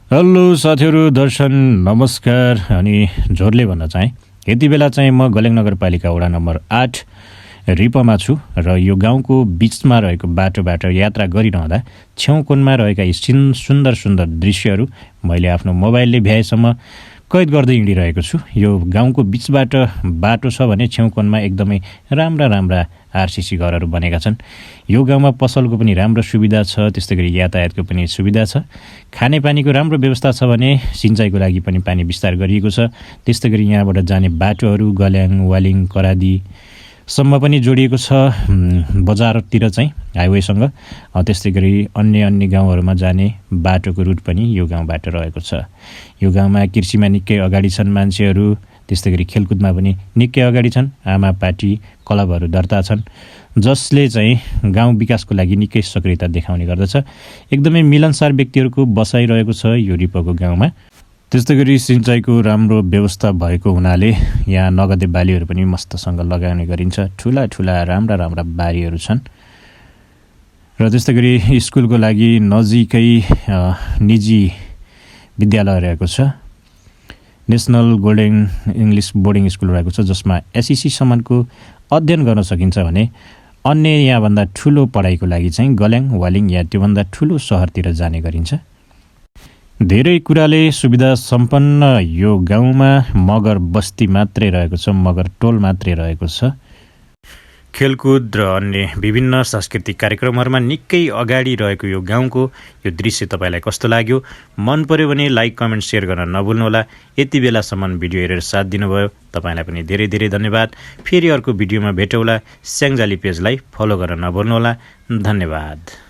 Hello साथीहरू, दर्शन नमस्कार। अनि जोरले भन्न चाहे यति बेला चाहिँ म गलेङ नगरपालिका वडा नम्बर 8 रिपमा छु र यो गाउँको बीचमा रहेको बाटोबाट यात्रा गरिरहँदा छेउ कोणमा रहेका यी सुन्दर सुन्दर दृश्यहरू मैले आफ्नो मोबाइलले भ्याएसम्म कैद गर्दै हिँडिरहेको छु। यो गाउँको बीचबाट बाटो छ भने छेउ कोणमा एकदमै राम्रा आरसीसी घरहरू बनेका छन्। यो गाउँमा पसलको पनि राम्रो सुविधा छ, त्यस्तै गरी यातायातको पनि सुविधा छ। खानेपानीको राम्रो व्यवस्था छ भने सिँचाइको लागि पनि पानी विस्तार गरिएको छ। त्यस्तै गरी यहाँबाट जाने बाटोहरू गल्याङ वालिङ करादी सम्म पनि जोडिएको छ बजारतिर चाहिँ हाइवेसँग। त्यस्तै गरी अन्य गाउँहरूमा जाने बाटोको रुट पनि यो गाउँबाट रहेको छ। यो गाउँमा कृषिमा निकै अगाडि छन् मान्छेहरू, त्यस्तै गरी खेलकुदमा पनि निकै अगाडि छन्। आमा पार्टी क्लबहरू दर्ता छन्, जसले चाहिँ गाउँ विकासको लागि निकै सक्रियता देखाउने गर्दछ। एकदमै मिलनसार व्यक्तिहरूको बसाइरहेको छ यो रिपको गाउँमा। त्यस्तै गरी सिँचाइको राम्रो व्यवस्था भएको हुनाले यहाँ नगदे बालीहरू पनि मस्तसँग लगाउने गरिन्छ। ठुला राम्रा बारीहरू छन् र त्यस्तै गरी स्कुलको लागि नजिकै निजी विद्यालय रहेको छ। National golden English boarding school रहेको छ, जसमा एसएससीसम्मको अध्ययन गर्न सकिन्छ भने अन्य यहाँभन्दा ठुलो पढाइको लागि चाहिँ गल्याङ वालिङ या त्योभन्दा ठुलो सहरतिर जाने गरिन्छ। धेरै कुराले सुविधा सम्पन्न यो गाउँमा मगर बस्ती मात्रै रहेको छ, मगर टोल मात्रै रहेको छ। खेलकुद र अन्य विभिन्न सांस्कृतिक कार्यक्रमहरूमा निकै अगाडि रहेको यो गाउँको यो दृश्य तपाईँलाई कस्तो लाग्यो? मन पर्यो भने लाइक कमेन्ट सेयर गर्न नभुल्नुहोला। यति बेलासम्म भिडियो हेरेर साथ दिनुभयो तपाईँलाई पनि धेरै धन्यवाद। फेरि अर्को भिडियोमा भेटौँला। स्याङ्जाली पेजलाई फलो गर्न नभुल्नुहोला। धन्यवाद।